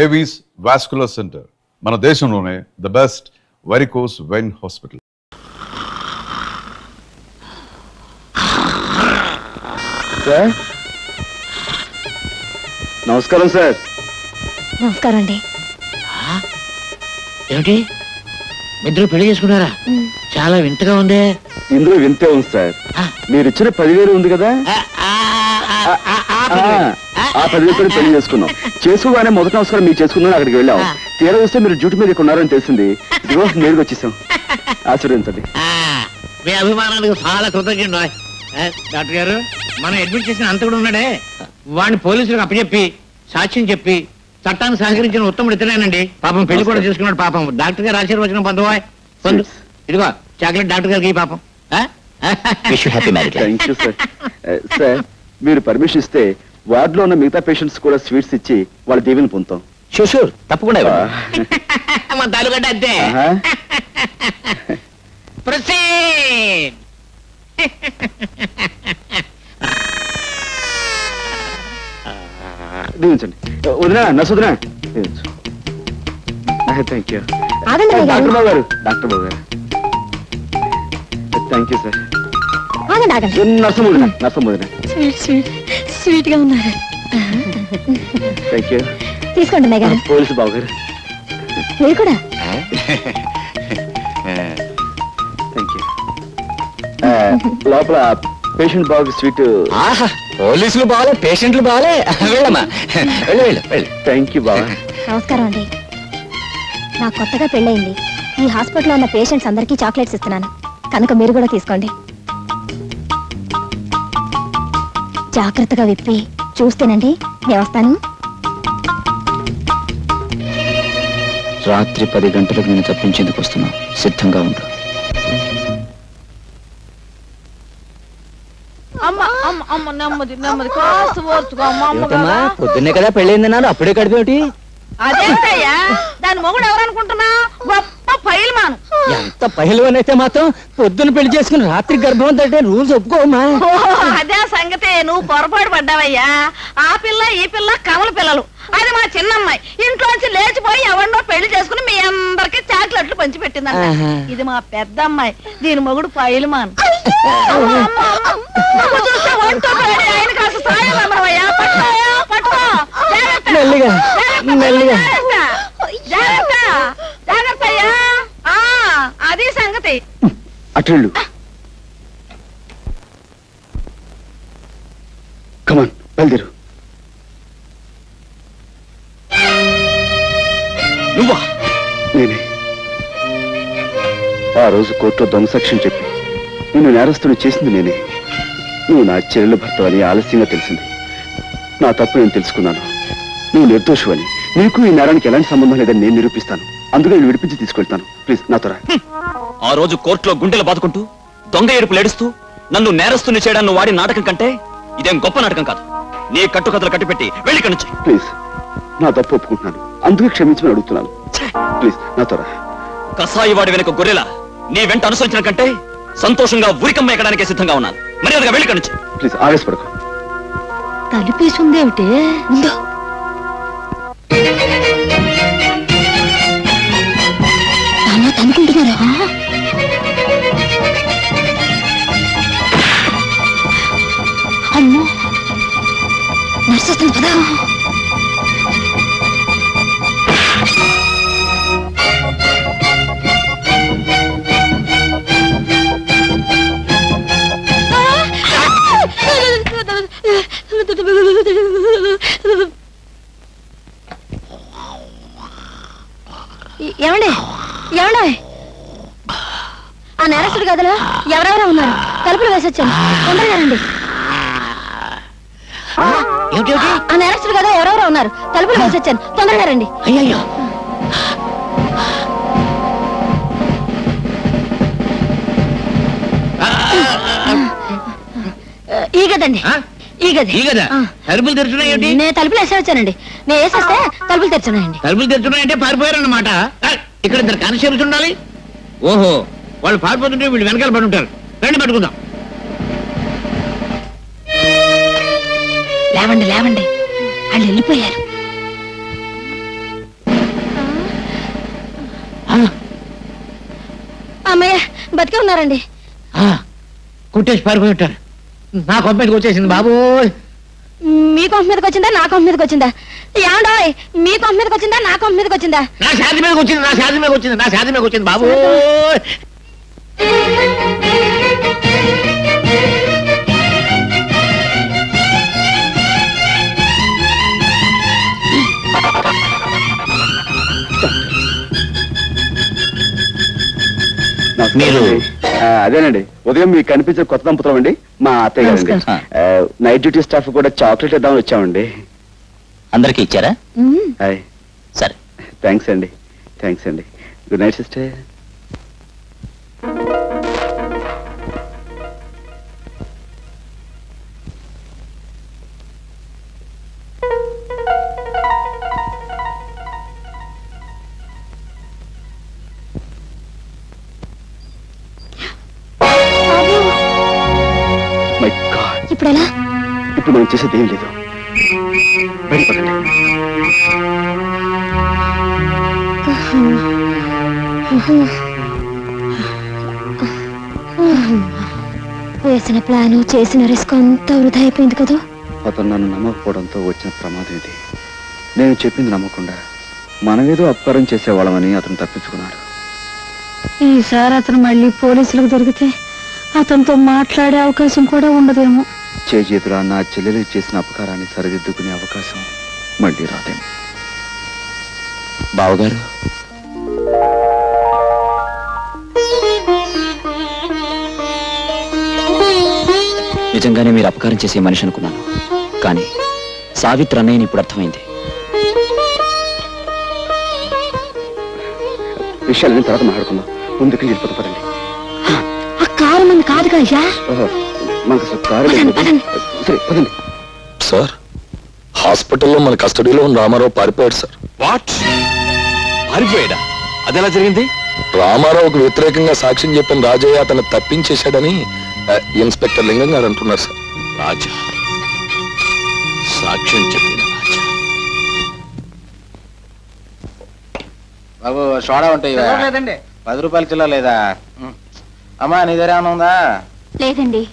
Avis vascular centre మన దేశంలోనే the best varicose vein hospital. Sir నమస్కారం. సార్ నమస్కారం అండి. ఏమిటి ఇద్దరు పెళ్లి చేసుకున్నారా? చాలా వింతగా ఉందే. ఇందులో వింతే ఉంది సార్. మీరు ఇచ్చిన 10,000 ఉంది కదా, ఆ 10,000 పెళ్లి చేసుకున్నాం. చేసుకోగానే మొదటి నమస్కారం మీరు చేసుకున్నాను, అక్కడికి వెళ్ళాం. తీరా వస్తే మీరు డ్యూటీ మీద ఉన్నారని తెలిసింది. ఇదిగో నేరుగా వచ్చేసాం. ఆశీర్వదించండి. మీ అభిమానానికి చాలా కృతజ్ఞ. డాక్టర్ గారు, మనం అడ్మిట్ చేసిన అంత కూడా ఉన్నాడే, వాడిని పోలీసులకు అప్పచెప్పి సాక్ష్యం చెప్పి చట్టాన్ని సహకరించిన ఉత్తముడు ఇతనేనండి. పాపం పెళ్లి కూడా చేసుకున్నాడు. పాపం డాక్టర్ గారు ఆశీర్వచనం పొందవా? పొందు. ఇదిగో చాక్లెట్ డాక్టర్ గారికి పాపం. Thank you sir. సార్ మీరు పర్మిషన్ ఇస్తే వార్డులో ఉన్న మిగతా పేషెంట్స్ కూడా స్వీట్స్ ఇచ్చి వాళ్ళ దీవెని పొందుతాం. షూర్ తప్పకుండా మా తాలూగడ్డ అంతే. దీవించండి. వదినా నర్సు వదినా. థ్యాంక్ యూ డాక్టర్ బాబు గారు. డాక్టర్ బాబు గారు థ్యాంక్ యూ సార్. నర్సం వదినా. నర్సం వదినా స్వీట్ గా ఉన్నారు. Thank you. తీసుకోండి మేఘ. పోలీసు బాబు గారు మీరు కూడా. Thank you. లోపల పేషెంట్ బాబుకి స్వీట్. పోలీసులు బాగాలే, పేషెంట్లు బాగాలే. వెళ్ళమ్మా, వెళ్ళు వెళ్ళు వెళ్ళు. థ్యాంక్ యూ బాబా. నమస్కారం అండి. నాకు కొత్తగా పెళ్ళయింది. ఈ హాస్పిటల్లో ఉన్న పేషెంట్స్ అందరికీ చాక్లెట్స్ ఇస్తున్నాను, కనుక మీరు కూడా తీసుకోండి. జాగ్రత్తగా విప్పి చూస్తేనండి. నేను వస్తాను. రాత్రి 10 గంటలకు నేను తప్పించేందుకు వస్తున్నా. సిద్ధంగా ఉండు. పొద్దున్నే కదా పెళ్ళైంది నాను, అప్పుడే కడిపేమిటి? అదేంటయ్యా, దాని మొగుడు ఎవరనుకుంటున్నా? గొప్ప పైల్మాన్. ఎంత పహిల్వాన్ అయితే మాత్రం పొద్దున్న పెళ్లి చేసుకుని రాత్రి గర్భం అంటే రూల్స్ ఒప్పుకోమా? అదే సంగతే, నువ్వు పొరపాటు పడ్డావయ్యా. ఆ పిల్ల ఈ పిల్ల కమల పిల్లలు. అది మా చిన్నమ్మాయి ఇంట్లోంచి లేచిపోయి ఎవరినో పెళ్లి చేసుకుని మీ అందరికి చాక్లెట్లు పంచి పెట్టిందంట. ఇది మా పెద్ద అమ్మాయి, దీని మొగుడు పైల్మాన్. ఆయన కాస్త సాయం అమ్మయ్యా. పట్టుకో మెల్లిగా మెల్లిగా. జాగ్రత్త అయ్యా. అది సంగతి. అటెళ్ళు. కమాన్ బయలుదేరు. నువ్వా? నేనే. ఆ రోజు కోర్టులో దొంగ సాక్ష్యం చెప్పి నిన్ను నేరస్తుని చేసింది నేనే. నువ్వు నా చెల్లెలు భర్త అని ఆలస్యంగా తెలిసింది. నా తప్పు నేను తెలుసుకున్నాను. నువ్వు నిర్దోషువని, నీకు ఈ నేరానికి ఎలాంటి సంబంధం లేదని నేను నిరూపిస్తాను. అందుకే నేను విడిపించి తీసుకెళ్తాను. ప్లీజ్ నాతో రా. ఆ రోజు కోర్టులో గుండెలు బాదుకుంటూ దొంగ ఏడుపులు ఏడుస్తూ నన్ను నేరస్తుని చేయడాన్ని వాడి నాటకం కంటే ఇదేం గొప్ప నాటకం కాదు. నీ కట్టుకథలు కట్టిపెట్టి వెళ్ళి ఇక్కడి నుంచి. ప్లీజ్ నా తప్పు ఒప్పుకుంటున్నాను, అందుకే క్షమించమని అడుగుతున్నాను. ప్లీజ్ నాతో రా. కసాయి వాడి వెనుక గొర్రెలా నీ వెంట అనుసరించిన కంటే సంతోషంగా ఊరికమ్మ ఎక్కడానికే సిద్ధంగా ఉన్నాను. మర్యాదగా వెళ్ళి ఇక్కడి నుంచి. ప్లీజ్ ఆవేశపడకు. తలుపేసుందేమిటి? ముందు అనుకుంటున్నారా? అమ్మో, నర్సు వస్తుంది కదా. ఏమండి ఏమండి, ఆ నేరస్తుడి గదిలో ఎవరెవరో ఉన్నారు. తలుపులు వేసొచ్చాను, తొందరగా రండి. ఆ నేరస్తుడి గదిలో ఎవరెవరో ఉన్నారు. తలుపులు వేసొచ్చాను, తొందరగా రండి. అయ్యో, ఈ గదండి, ఈ గది. ఈ గదా? తలుపులు తెరుచున్నాయేంటి? నేను తలుపులు వేసేవచ్చానండి. నేను వేసేస్తే తలుపులు తెరుచున్నాయండి. తలుపులు తెరుచున్నాయంటే పారిపోయారన్నమాట. ఇక్కడ ఇద్దరు కానిస్టేబుల్స్ ఉండాలి. ఓహో, వాళ్ళు పారిపోతుంటే వీళ్ళు వెనకాల పడి ఉంటారు. రండి పట్టుకుందాం. లేవండి లేవండి, వాళ్ళు వెళ్ళిపోయారు. బతికే ఉన్నారండి. కుట్టేసి పారిపోయి ఉంటారు. నా కొంప మీదకి వచ్చేసింది బాబు. మీ కొంప మీదకి వచ్చిందా నా కొంప మీదకి వచ్చిందా? ఏమండోయ్, మీ కొంప మీదకి వచ్చిందా నా కొంప మీదకి వచ్చిందా? నా శాది మీదకి వచ్చింది, నా శాది మీదకి వచ్చింది, నా శాది మీదకి వచ్చింది బాబు. మీరు? అదేనండి, ఉదయం మీకు కనిపించే కొత్త దంపతులం అండి, మా అత్తయ్య గారండి. నైట్ డ్యూటీ స్టాఫ్ కూడా చాక్లెట్ ఇద్దామని వచ్చామండి. అందరికి ఇచ్చారా? హాయ్, సరే. థ్యాంక్స్ అండి. Good night sister. My God, ఇప్పుడు ఎలా? ఇప్పుడు మనం చేసేది ఏం లేదు. బయటపడండి. వేసిన ప్లాను చేసిన రిస్క్ అంతా వృధా అయిపోయింది కదా. అతను నన్ను నమ్మకపోవడంతో వచ్చిన ప్రమాదం ఇది. నేను చెప్పింది నమ్మకుండా మనమేదో అపకారం చేసేవాళ్ళమని అతను తప్పించుకున్నాడు. ఈసారి అతను మళ్ళీ పోలీసులకు దొరికితే అతనితో మాట్లాడే అవకాశం కూడా ఉండదేమో. చేతులా నా చెల్లెలు చేసిన అపకారాన్ని సరిదిద్దుకునే అవకాశం మళ్ళీ రాదేమో. బావగారు, నిజంగానే మీరు అపకారం చేసే మనిషి అనుకున్నాను, కానీ సావిత్రి అన్నయ్యని ఇప్పుడు అర్థమైంది. విషయాలని తర్వాత మాట్లాడుకుందాం. ముందుకు వెళ్ళిపోతాం, పదండి. ఆ కారు మంది కాదు కదా. మనకు అసలు కారు లేదు. సరే పదండి. సార్, హాస్పిటల్లో మన కస్టడీలో ఉన్న రామారావు పారిపోయాడు సార్. వాట్? పారిపోయాడా? అదెలా జరిగింది? రామారావుకు వ్యతిరేకంగా సాక్ష్యం చెప్పిన రాజయ్య అతను తప్పించేశాడని ఇన్స్పెక్టర్ లింగం గారు అంటున్నారు సార్. రాజా సాక్ష్యం చెప్పిన రాజా. బాబు సోడా ఉంటాయి లేదండి. 10 రూపాయల చిల్లర లేదా? అమ్మా నీ దగ్గర ఏమైనా ఉందా? లేదండి.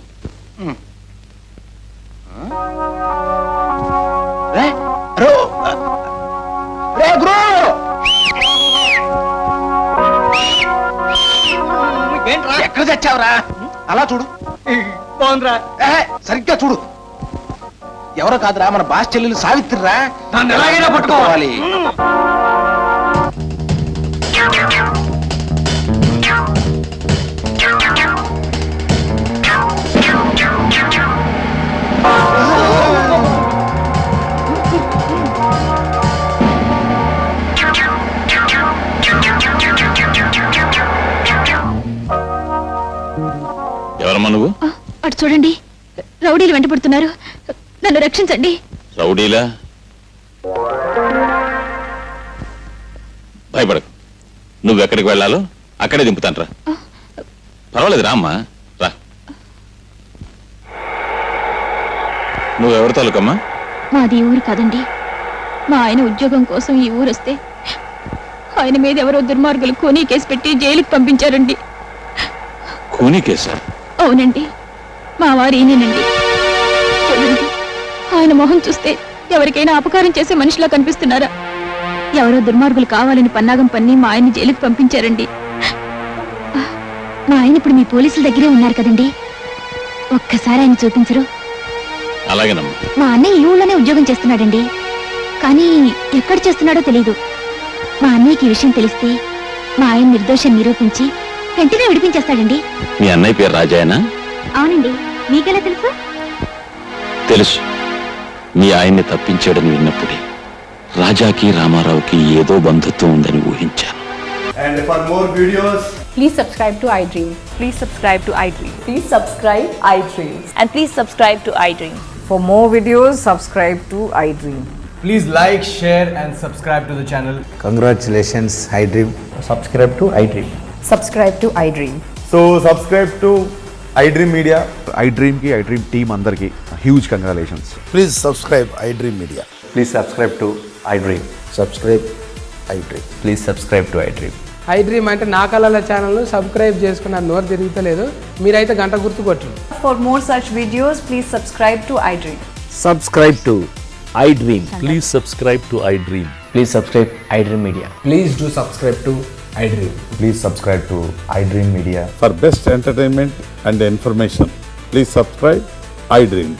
రే, రో, రే గురు, ఎక్కడ తెచ్చావురా? అలా చూడు. బాగుందిరా. సరిగ్గా చూడు. ఎవరో కాదురా, మన బాస్ చెల్లెలు సావిత్రిరా. నన్ను ఎలాగైనా పట్టుకోవాలి. ఎవరమ్మా నువ్వు? అటు చూడండి, రౌడీలు వెంటపడుతున్నారు. నన్ను రక్షించండి. రౌడీలా? భయపడకు, నువ్వెక్కడికి వెళ్ళాలో అక్కడే దింపుతాను రా. పర్వాలేదు రామ్మా, రా. నువ్వెవరి తాలూకమ్మా? మాది ఊరు కాదండి. మా ఆయన ఉద్యోగం కోసం ఈ ఊరు వస్తే ఆయన మీద ఎవరో దుర్మార్గులు కూనీ కేసు పెట్టి జైలుకి పంపించారండి. కూనీ కేసా? అవునండి, మా వారు ఈయనండి. చూడండి, ఆయన మొహం చూస్తే ఎవరికైనా అపకారం చేసే మనిషిలా కనిపిస్తున్నారా? ఎవరో దుర్మార్గులు కావాలని పన్నాగం పన్ని మా ఆయన్ని జైలుకి పంపించారండి. మా ఆయన ఇప్పుడు మీ పోలీసుల దగ్గరే ఉన్నారు కదండి, ఒక్కసారి ఆయన చూపించరు? అలాగేనమ్మా. మా అన్నయ్య ఈ ఊళ్ళోనే ఉద్యోగం చేస్తున్నాడండి, కానీ ఎక్కడ చేస్తున్నాడో తెలీదు. మా అన్నయ్యకి ఈ విషయం తెలిస్తే మా ఆయన నిర్దోషం నిరూపించి వెంటనే విడిపించేస్తాడండి. మీ అన్నయ్య పేరు రాజాయనా? అవునండి, మీకెలా తెలుసు? తెలుసు. మీ ఆయన్ని తప్పించాడని విన్నప్పుడే రాజాకి రామారావుకి ఏదో బంధుత్వం ఉందని ఊహించాను. And for more videos, please subscribe to iDream. Please subscribe to iDream. Please subscribe iDream. And please subscribe to iDream. For more videos, subscribe to iDream. please like, share and subscribe to the channel. Congratulations, iDream. Subscribe to iDream. Subscribe to iDream. So subscribe to iDream Media. iDream ki iDream team andarki huge congratulations. Please subscribe iDream Media. Please subscribe to iDream. Subscribe iDream. Please subscribe to iDream. I dream అంటే నా కళల ఛానల్ను subscribe చేసుకున్న నోరు తిరుగుతలేదు. మీరైతే గంట గుర్తు కొట్టండి. For more such videos, please subscribe to iDream. Subscribe to iDream. Please subscribe to I dream. Please subscribe iDream Media. Please do subscribe to iDream. Please subscribe to iDream Media. For best entertainment and information, please subscribe iDream.